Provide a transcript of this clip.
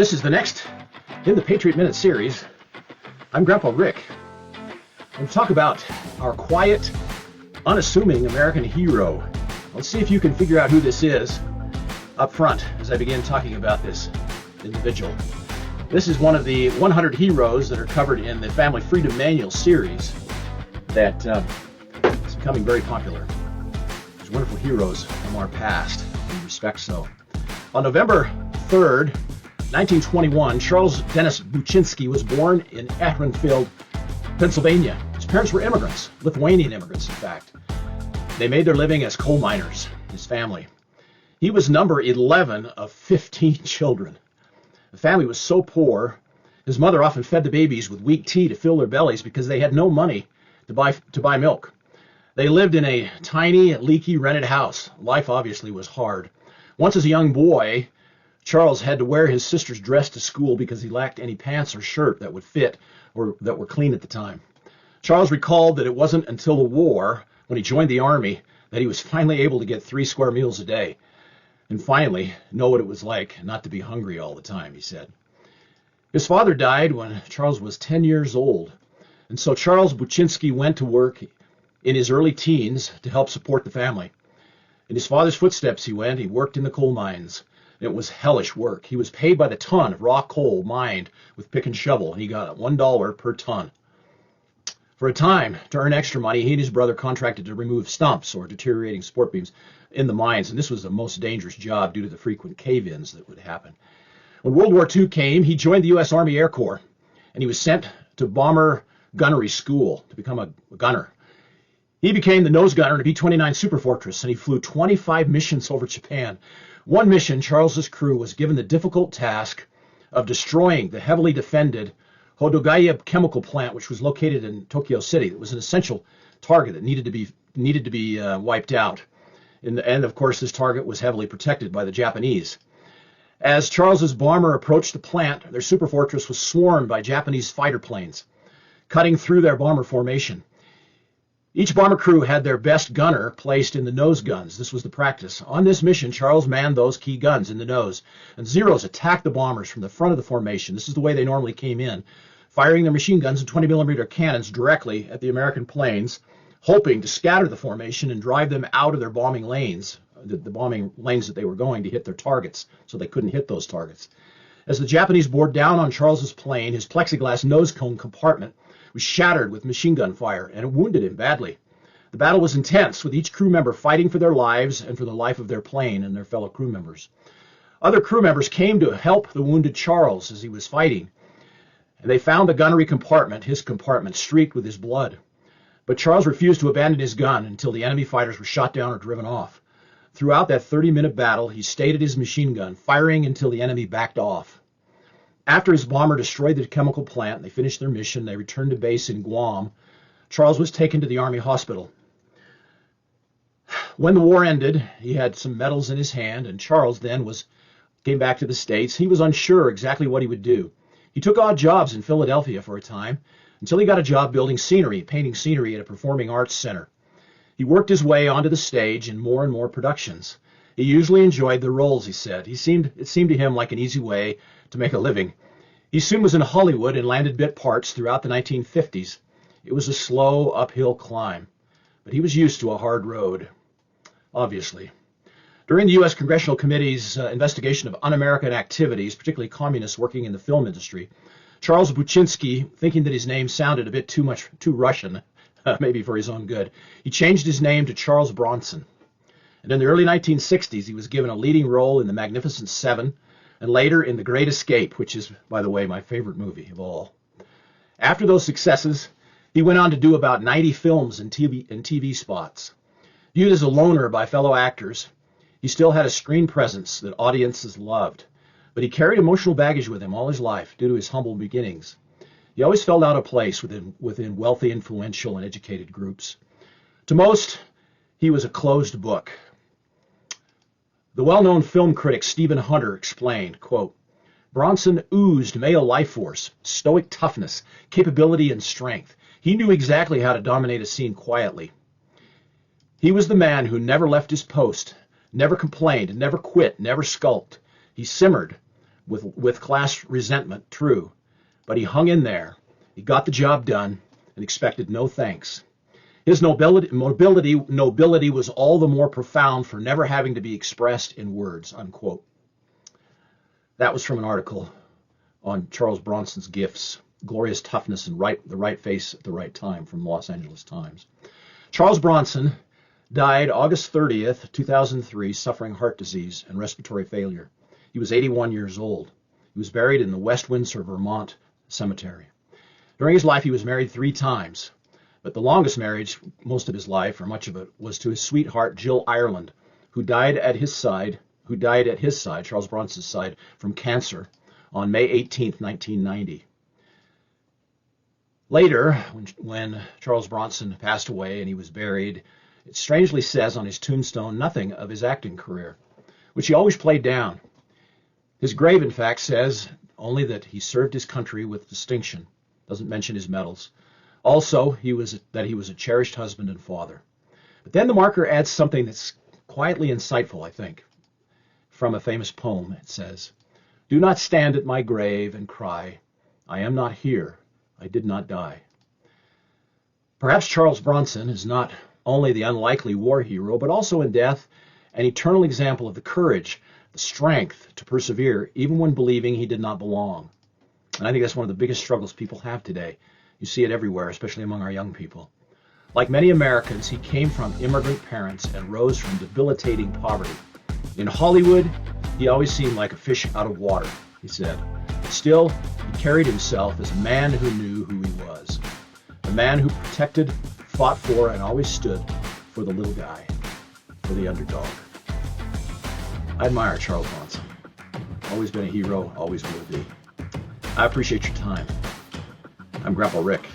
This is the next in the Patriot Minute series. I'm Grandpa Rick. I'm going to talk about our quiet, unassuming American hero. Let's see if you can figure out who this is up front as I begin talking about this individual. This is one of the 100 heroes that are covered in the Family Freedom Manual series that is becoming very popular. These wonderful heroes from our past, in respect so. On November 3rd, 1921, Charles Dennis Buczynski was born in Ehrenfeld, Pennsylvania. His parents were immigrants, Lithuanian immigrants, in fact. They made their living as coal miners, his family. He was number 11 of 15 children. The family was so poor, his mother often fed the babies with weak tea to fill their bellies because they had no money to buy milk. They lived in a tiny, leaky, rented house. Life obviously was hard. Once as a young boy, Charles had to wear his sister's dress to school because he lacked any pants or shirt that would fit or that were clean at the time. Charles recalled that it wasn't until the war, when he joined the army, that he was finally able to get 3 square meals a day and finally know what it was like not to be hungry all the time, he said. His father died when Charles was 10 years old, and so Charles Buczynski went to work in his early teens to help support the family. In his father's footsteps he went. He worked in the coal mines. It was hellish work. He was paid by the ton of raw coal mined with pick and shovel, and he got $1 per ton. For a time, to earn extra money, he and his brother contracted to remove stumps or deteriorating support beams in the mines, and this was the most dangerous job due to the frequent cave-ins that would happen. When World War II came, he joined the U.S. Army Air Corps, and he was sent to bomber gunnery school to become a gunner. He became the nose gunner in a B-29 Superfortress, and he flew 25 missions over Japan. One mission, Charles's crew was given the difficult task of destroying the heavily defended Hodogaya chemical plant, which was located in Tokyo City. It was an essential target that needed to be wiped out. And of course, this target was heavily protected by the Japanese. As Charles's bomber approached the plant, their superfortress was swarmed by Japanese fighter planes, cutting through their bomber formation. Each bomber crew had their best gunner placed in the nose guns. This was the practice. On this mission, Charles manned those key guns in the nose, and Zeros attacked the bombers from the front of the formation. This is the way they normally came in, firing their machine guns and 20-millimeter cannons directly at the American planes, hoping to scatter the formation and drive them out of their bombing lanes, the bombing lanes that they were going to hit their targets, so they couldn't hit those targets. As the Japanese bore down on Charles's plane, his plexiglass nose cone compartment was shattered with machine gun fire, and it wounded him badly. The battle was intense, with each crew member fighting for their lives and for the life of their plane and their fellow crew members. Other crew members came to help the wounded Charles as he was fighting, and they found the gunnery compartment, his compartment, streaked with his blood. But Charles refused to abandon his gun until the enemy fighters were shot down or driven off. Throughout that 30-minute battle, he stayed at his machine gun, firing until the enemy backed off. After his bomber destroyed the chemical plant, they finished their mission. They returned to base in Guam. Charles was taken to the Army hospital. When the war ended, he had some medals in his hand, and Charles then came back to the States. He was unsure exactly what he would do. He took odd jobs in Philadelphia for a time, until he got a job building scenery, painting scenery at a performing arts center. He worked his way onto the stage in more and more productions. He usually enjoyed the roles, he said. It seemed to him like an easy way to make a living. He soon was in Hollywood and landed bit parts throughout the 1950s. It was a slow uphill climb, but he was used to a hard road, obviously. During the U.S. Congressional Committee's investigation of un-American activities, particularly communists working in the film industry, Charles Buczynski, thinking that his name sounded a bit too Russian, maybe for his own good, he changed his name to Charles Bronson. And in the early 1960s, he was given a leading role in The Magnificent Seven, and later in The Great Escape, which is, by the way, my favorite movie of all. After those successes, he went on to do about 90 films and TV spots. Viewed as a loner by fellow actors, he still had a screen presence that audiences loved, but he carried emotional baggage with him all his life due to his humble beginnings. He always felt out of place within wealthy, influential, and educated groups. To most, he was a closed book. The well-known film critic Stephen Hunter explained, quote, Bronson oozed male life force, stoic toughness, capability, and strength. He knew exactly how to dominate a scene quietly. He was the man who never left his post, never complained, never quit, never skulked. He simmered, with class resentment, true, but he hung in there. He got the job done and expected no thanks. His nobility was all the more profound for never having to be expressed in words, unquote. That was from an article on Charles Bronson's gifts, glorious toughness, and the right face at the right time from the Los Angeles Times. Charles Bronson died August 30th, 2003, suffering heart disease and respiratory failure. He was 81 years old. He was buried in the West Windsor, Vermont cemetery. During his life, he was married 3 times, but the longest marriage, most of his life, or much of it, was to his sweetheart, Jill Ireland, who died at his side, Charles Bronson's side, from cancer on May 18th, 1990. Later, when Charles Bronson passed away and he was buried, it strangely says on his tombstone nothing of his acting career, which he always played down. His grave, in fact, says only that he served his country with distinction, doesn't mention his medals. Also, that he was a cherished husband and father. But then the marker adds something that's quietly insightful, I think. From a famous poem, it says, "Do not stand at my grave and cry, I am not here, I did not die." Perhaps Charles Bronson is not only the unlikely war hero, but also in death an eternal example of the courage, the strength to persevere, even when believing he did not belong. And I think that's one of the biggest struggles people have today. You see it everywhere, especially among our young people. Like many Americans, he came from immigrant parents and rose from debilitating poverty. In Hollywood, he always seemed like a fish out of water, he said. Still, he carried himself as a man who knew who he was. A man who protected, fought for, and always stood for the little guy, for the underdog. I admire Charles Bronson. Always been a hero, always will be. I appreciate your time. I'm Grandpa Rick.